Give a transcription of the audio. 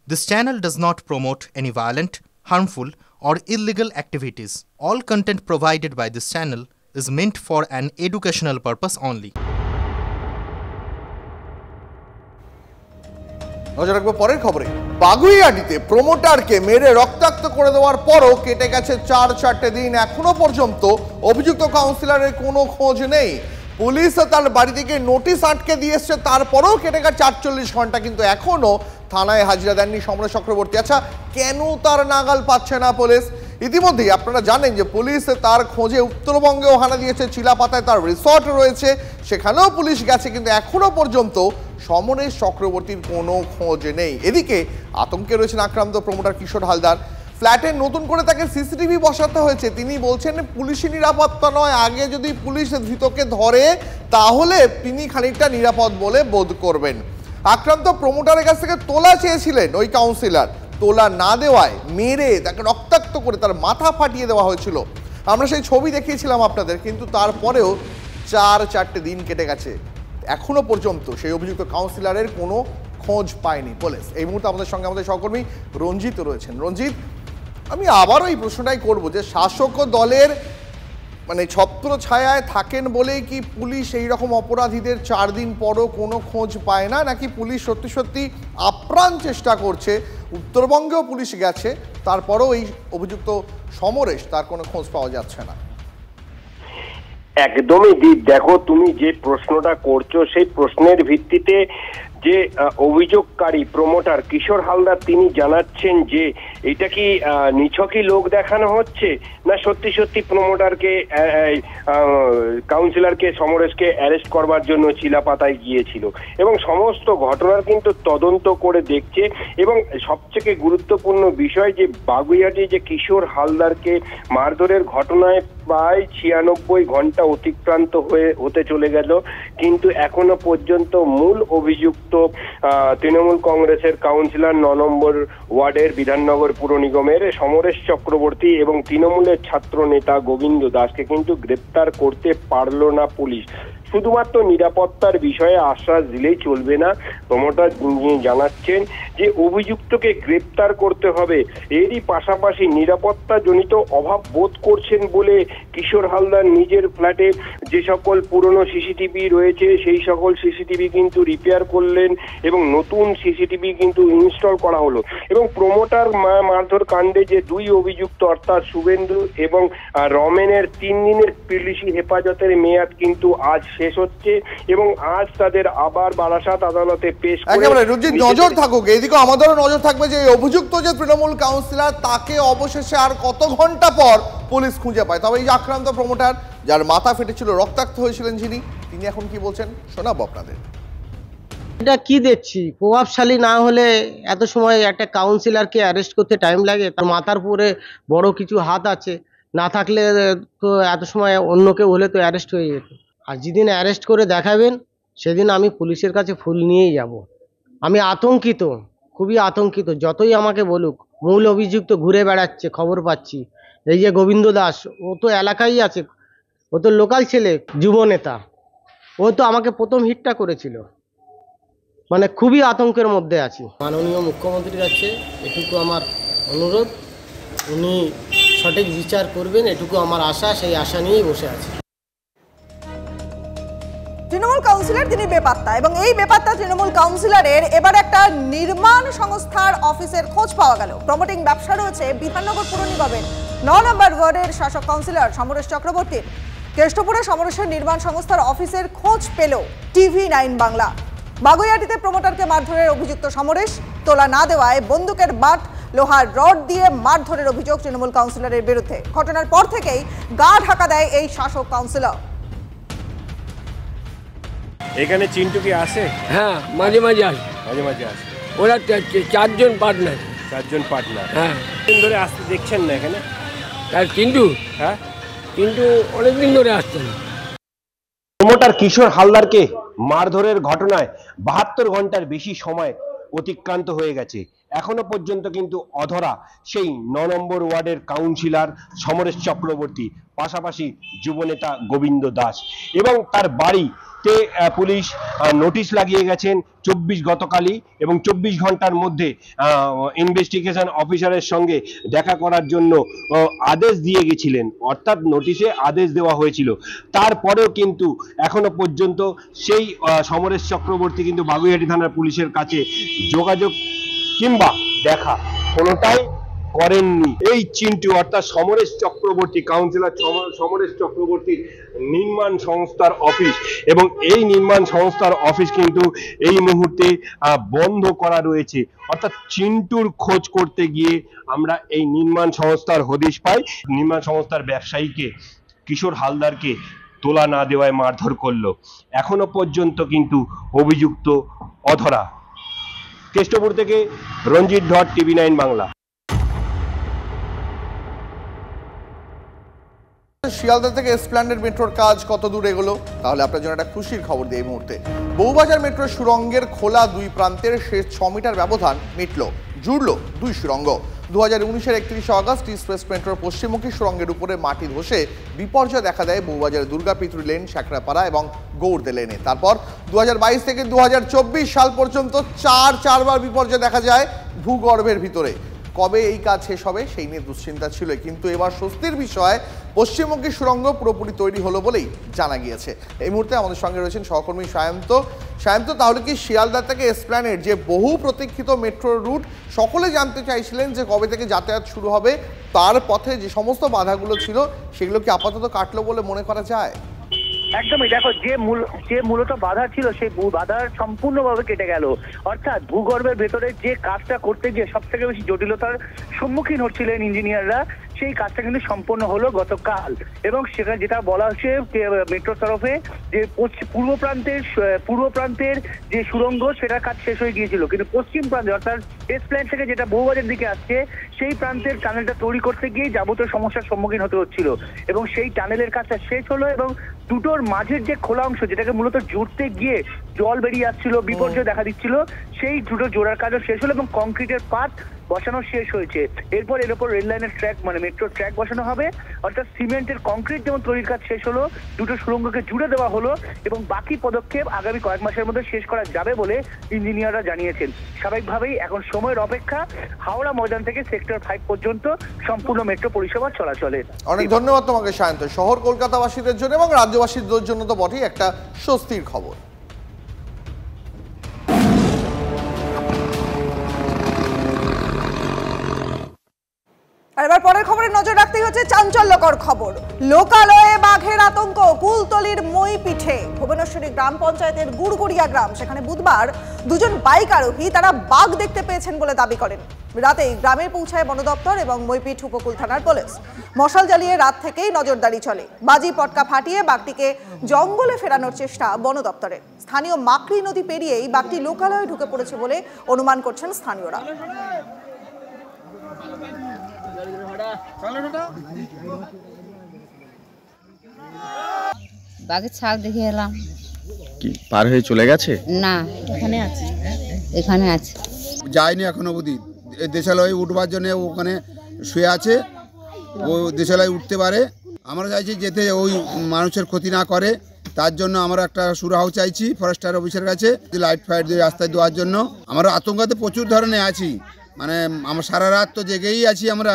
This channel does not promote any violent, harmful, or illegal activities. All content provided by this channel is meant for an educational purpose only. নজর রাখবো পরের খবরে। বাগুইআটিতে প্রমোটারকে মেরে রক্তাক্ত করে দেওয়ার পরও কেটে গেছে 4-4টে দিন, এখনো পর্যন্ত অভিযুক্ত কাউন্সিলরের কোনো খোঁজ নেই। পুলিশ তার বাড়ি থেকে নোটিশ আটকে দিয়ে এসছে, তারপরেও কেটে গেছে 48 ঘন্টা, কিন্তু এখনো থানায় হাজিরা দেননি সমরেশ চক্রবর্তী। আচ্ছা, কেন তার নাগাল পাচ্ছে না পুলিশ? ইতিমধ্যেই আপনারা জানেন যে পুলিশ তার খোঁজে উত্তরবঙ্গেও হানা দিয়েছে, চিলাপাতায় তার রিসর্ট রয়েছে, সেখানেও পুলিশ গেছে, কিন্তু এখনো পর্যন্ত সমরেশ চক্রবর্তীর কোনো খোঁজ নেই। এদিকে আতঙ্কে রয়েছেন আক্রান্ত প্রমোটার কিশোর হালদার। ফ্ল্যাটে নতুন করে তাকে সিসিটিভি বসাতে হয়েছে। তিনি বলছেন পুলিশি নিরাপত্তা নয়, আগে যদি পুলিশ ধৃতকে ধরে তাহলে তিনি খানিকটা নিরাপদ বলে বোধ করবেন। আক্রান্ত প্রমোটারের কাছ থেকে তোলা চেয়েছিলেন ওই কাউন্সিলর, তোলা না দেওয়ায় মেরে তাকে রক্তাক্ত করে তার মাথা ফাটিয়ে দেওয়া হয়েছিল। আমরা সেই ছবি দেখিয়েছিলাম আপনাদের, কিন্তু তারপরেও 4-4টে দিন কেটে গেছে, এখনো পর্যন্ত সেই অভিযুক্ত কাউন্সিলরের কোনো খোঁজ পায়নি পুলিশ। এই মুহূর্তে আমাদের সঙ্গে আমাদের সহকর্মী রঞ্জিত রয়েছেন। রঞ্জিত, আমি আবারও এই প্রশ্নটাই করব যে শাসক দলের ছত্র ছায়ায় থাকেন বলেই কি পুলিশ এই রকম অপরাধীদের 4 দিন পরও কোনো খোঁজ পায় না, নাকি পুলিশ সত্যি সত্যি আপ্রাণ চেষ্টা করছে? উত্তরবঙ্গেও পুলিশ গেছে, তারপরেও এই অভিযুক্ত সমরেশ তার কোনো খোঁজ পাওয়া যাচ্ছে না। একদমই দীপ, দেখো তুমি যে প্রশ্নটা করছো সেই প্রশ্নের ভিত্তিতে যে অভিযোগকারী প্রমোটার কিশোর হালদার তিনি জানাচ্ছেন যে এটা কি নিছকই লোক দেখানো হচ্ছে, না সত্যি সত্যি প্রমোটারকে কাউন্সিলরকে সমরেশকে অ্যারেস্ট করবার জন্য চিলাপাতায় গিয়েছিল, এবং সমস্ত ঘটনার কিন্তু তদন্ত করে দেখছে। এবং সবথেকে গুরুত্বপূর্ণ বিষয় যে বাগুইআটি যে কিশোর হালদারকে মারধরের ঘটনায় প্রায় 96 ঘন্টা অতিক্রান্ত হতে চলে গেল, কিন্তু এখনো পর্যন্ত মূল অভিযুক্ত তৃণমূল কংগ্রেসের কাউন্সিলর 9 নম্বর ওয়ার্ডের বিধাননগর পুর নিগমের সমরেশ চক্রবর্তী এবং তৃণমূলের ছাত্র নেতা গোবিন্দ দাসকে কিন্তু গ্রেপ্তার করতে পারল না পুলিশ। শুধুমাত্র নিরাপত্তার বিষয়ে আশ্বাস দিলেই চলবে না, প্রমোটার জানাচ্ছেন যে অভিযুক্তকে গ্রেপ্তার করতে হবে। এরই পাশাপাশি নিরাপত্তা জনিত অভাব বোধ করছেন বলে কিশোর হালদার নিজের ফ্ল্যাটে যে সকল পুরনো সিসিটিভি রয়েছে সেই সকল সিসিটিভি কিন্তু রিপেয়ার করলেন এবং নতুন সিসিটিভি কিন্তু ইনস্টল করা হলো। এবং প্রমোটার মারধর কাণ্ডে যে 2 অভিযুক্ত অর্থাৎ শুভেন্দু এবং রমেনের 3 দিনের পুলিশি হেফাজতের মেয়াদ কিন্তু আজ শেষ হচ্ছে, এবং আজ তাদের আবার বারাসাত আদালতে পেশ করে নজর থাকুক। এদিকে আমাদেরও নজর থাকবে যে অভিযুক্ত যে তৃণমূল কাউন্সিলর তাকে অবশেষে আর কত ঘন্টা পর পুলিশ খুঁজে পায়। তবে এই যে আক্রান্ত প্রমোটার যার মাথা ফেটেছিল, রক্তাক্ত হয়েছিলেন তিনি এখন কি বলছেন শোনাবো আপনাদের। এটা কি দেখছি, প্রভাবশালী না হলে এত সময় একটা কাউন্সিলরকে অ্যারেস্ট করতে টাইম লাগে? তার মাথার উপরে বড় কিছু হাত আছে, না থাকলে তো এত সময় অন্য কেউ হলে তো অ্যারেস্ট হয়ে যেত। আর যেদিন অ্যারেস্ট করে দেখাবেন সেদিন আমি পুলিশের কাছে ফুল নিয়েই যাব। আমি আতঙ্কিত, খুবই আতঙ্কিত। যতই আমাকে বলুক, মূল অভিযুক্ত ঘুরে বেড়াচ্ছে, খবর পাচ্ছি। এই যে গোবিন্দ দাস, ও তো এলাকায় আছে, ও তো লোকাল ছেলে, যুব নেতা, ও তো আমাকে প্রথম হিটটা করেছিল। খুবই আতঙ্কের মধ্যে আছি। মাননীয় মুখ্যমন্ত্রীর কাছে এটুকু আমার অনুরোধ, উনি সঠিক বিচার করবেন, এটুকু আমার আশা, সেই আশা নিয়েই বসে আছি। তৃণমূল কাউন্সিলর তিনি বেপাত্তা, এবং এই বেপাত্তা তৃণমূল কাউন্সিলরের এবার একটা নির্মাণ সংস্থার অফিসের খোঁজ পাওয়া গেল। প্রমোটিং ব্যবসা রয়েছে বিধাননগর পুর নিগমের 9 নম্বর ওয়ার্ডের শাসক কাউন্সিলর সমরেশ চক্রবর্তীর। কেষ্টপুরে সমরেশের নির্মাণ সংস্থার অফিসের খোঁজ পেল TV9 বাংলা। বাগুইআটিতে প্রমোটারকে মারধরের অভিযুক্ত সমরেশ, তোলা না দেওয়ায় বন্দুকের বাট, লোহার রড দিয়ে মারধরের অভিযোগ তৃণমূল কাউন্সিলরের বিরুদ্ধে। ঘটনার পর থেকেই গা ঢাকা দেয় এই শাসক কাউন্সিলর। এখানে চিন্টু কি আসে? হ্যাঁ, মাঝে মাঝে আসে। ওরা 4জন পার্টনার। হ্যাঁ, দিন ধরে আসতে দেখছেন না এখানে? আর কিন্তু অনেকদিন ধরে আসছে না। প্রমোটার কিশোর হালদারকে মারধরের ঘটনায় 72 ঘন্টার বেশি সময় অতিক্রান্ত হয়ে গেছে। এখনো পর্যন্ত কিন্তু অধরা সেই 9 নম্বর ওয়ার্ডের কাউন্সিলর সমরেশ চক্রবর্তী, পাশাপাশি যুবনেতা গোবিন্দ দাস, এবং তার বাড়িতে পুলিশ নোটিশ লাগিয়ে গেছেন গতকালই, এবং 24 ঘন্টার মধ্যে ইনভেস্টিগেশন অফিসারের সঙ্গে দেখা করার জন্য আদেশ দিয়ে গেছিলেন, অর্থাৎ নোটিশে আদেশ দেওয়া হয়েছিল। তারপরেও কিন্তু এখনো পর্যন্ত সেই সমরেশ চক্রবর্তী কিন্তু বাগুইআটি থানার পুলিশের কাছে যোগাযোগ কিংবা দেখা কোনোটাই করেননি। এই চিন্টু অর্থাৎ সমরেশ চক্রবর্তী, কাউন্সিলর সমরেশ চক্রবর্তীর নির্মাণ সংস্থার অফিস, এবং এই নির্মাণ সংস্থার অফিস কিন্তু এই মুহূর্তে বন্ধ করা রয়েছে। অর্থাৎ চিন্টুর খোঁজ করতে গিয়ে আমরা এই নির্মাণ সংস্থার হদিশ পাই। নির্মাণ সংস্থার ব্যবসায়ীকে, কিশোর হালদারকে তোলা না দেওয়ায় মারধর করলো। এখনো পর্যন্ত কিন্তু অভিযুক্ত অধরা। কেষ্টপুর থেকে রঞ্জিত ধর, TV9 বাংলা। শিয়ালদা থেকে এসপ্ল্যানেড মেট্রোর কাজ কত দূর এগোলো? তাহলে আপনার জন্য একটা খুশির খবর দিই এই মুহূর্তে। বউবাজার মেট্রোর সুড়ঙ্গের খোলা 2 প্রান্তের শেষ 6 মিটার ব্যবধান জুড়ল 2 সুড়ঙ্গ। 2019-এর 31শে আগস্ট ইস্ট ওয়েস্ট মেট্রোর পশ্চিমমুখী সুড়ঙ্গের উপরে মাটি ধসে বিপর্যয় দেখা দেয় বউবাজারের দুর্গাপিত্রী লেন, শ্যাকরাপাড়া এবং গৌড়দে লেনে। তারপর 2022 থেকে 2024 সাল পর্যন্ত চারবার বিপর্যয় দেখা যায় ভূগর্ভের ভিতরে। কবে এই কাজ শেষ হবে সেই নিয়ে দুশ্চিন্তা ছিল, কিন্তু এবার স্বস্তির বিষয়, পশ্চিমমুখী সুড়ঙ্গ পুরোপুরি তৈরি হলো বলেই জানা গিয়েছে। এই মুহূর্তে আমাদের সঙ্গে রয়েছেন সহকর্মী সায়ন্ত। তাহলে কি শিয়ালদা থেকে এসপ্ল্যানেড যে বহু প্রতীক্ষিত মেট্রো রুট, সকলে জানতে চাইছিলেন যে কবে থেকে যাতায়াত শুরু হবে, তার পথে যে সমস্ত বাধাগুলো ছিল সেগুলো কি আপাতত কাটলো বলে মনে করা যায়? একদমই, দেখো যে মূলত বাধা ছিল সেই বাধার সম্পূর্ণভাবে কেটে গেল। অর্থাৎ ভূগর্ভের ভেতরে যে কাজটা করতে গিয়ে সব থেকে বেশি জটিলতার সম্মুখীন হচ্ছিলেন ইঞ্জিনিয়াররা, সেই কাজটা কিন্তু সম্পন্ন হলো গতকাল। এবং সেখানে যেটা বলা হচ্ছে মেট্রোর তরফে যে পূর্ব প্রান্তের যে সুড়ঙ্গ সেটার কাজ শেষ হয়ে গিয়েছিল, কিন্তু পশ্চিম প্রান্তে অর্থাৎ এসপ্ল্যানেড থেকে যেটা বউবাজার দিকে আসছে সেই প্রান্তের টানেলটা তৈরি করতে গিয়ে যাবতীয় সমস্যার সম্মুখীন হতে হচ্ছিল। এবং সেই টানেলের কাজটা শেষ হলো, এবং দুটোর মাঝের যে খোলা অংশ যেটাকে মূলত জুড়তে গিয়ে জল বেরিয়ে আসছিল, বিপর্যয় দেখা দিচ্ছিল, সেই দুটো জোড়ার কাজও শেষ হলো এবং কংক্রিটের পাত বসানো শেষ হয়েছে। এরপর এর উপর রেল লাইনের ট্র্যাক মানে মেট্রো ট্র্যাক বসানো হবে। অর্থাৎ সিমেন্টের কংক্রিট যেমন তৈরির কাজ শেষ হলো, দুটো সুড়ঙ্গকে জুড়ে দেওয়া হলো, এবং বাকি পদক্ষেপ আগামী কয়েক মাসের মধ্যে শেষ করা যাবে বলে ইঞ্জিনিয়াররা জানিয়েছেন। স্বাভাবিকভাবেই এখন সময়ের অপেক্ষা হাওড়া ময়দান থেকে সেক্টর 5 পর্যন্ত সম্পূর্ণ মেট্রো পরিষেবা চলাচলে। অনেক ধন্যবাদ তোমাকে সায়ন্ত। শহর কলকাতাবাসীদের জন্য এবং রাজ্যবাসীদের জন্য তো বটেই একটা স্বস্তির খবর। আর এবার পরের খবরে নজর রাখতেই হচ্ছে চাঞ্চল্যকর খবর। লোকালয়ে বাঘের আতঙ্ক কুলতলির মইপিঠে। ভুবনেশ্বরী গ্রাম পঞ্চায়েতের গুড়গুড়িয়া গ্রাম, সেখানে বুধবার 2জন বাইক আরোহী তারা বাঘ দেখতে পেয়েছেন বলে দাবি করেন। রাতেই গ্রামে পৌঁছায় বন দপ্তর এবং মইপিঠ উপকূল থানার পুলিশ। মশাল জ্বালিয়ে রাত থেকেই নজরদারি চলে। বাজি পটকা ফাটিয়ে বাঘটিকে জঙ্গলে ফেরানোর চেষ্টা বন দপ্তরের। স্থানীয় মাকড়ি নদী পেরিয়েই বাঘটি লোকালয়ে ঢুকে পড়েছে বলে অনুমান করছেন স্থানীয়রা। বাঘের ছাগ দেখে এলাম। কি পার হয়ে চলে গেছে? না, এখানে আছে। যায়নি এখনো অবধি। দেশালয়ে উঠবার জন্য ওখানে শুয়ে আছে, ও দেশালয়ে উঠতে পারে। আমরা চাইছি যেতে ওই মানুষের ক্ষতি না করে, তার জন্য আমরা একটা সুরাহ চাইছি ফরেস্টার অফিসের কাছে, লাইট ফাইট দিয়ে রাস্তায় দেওয়ার জন্য। আমরা আতঙ্কতে প্রচুর ধরনের আছি, মানে আমরা সারা রাত তো জেগেই আছি আমরা।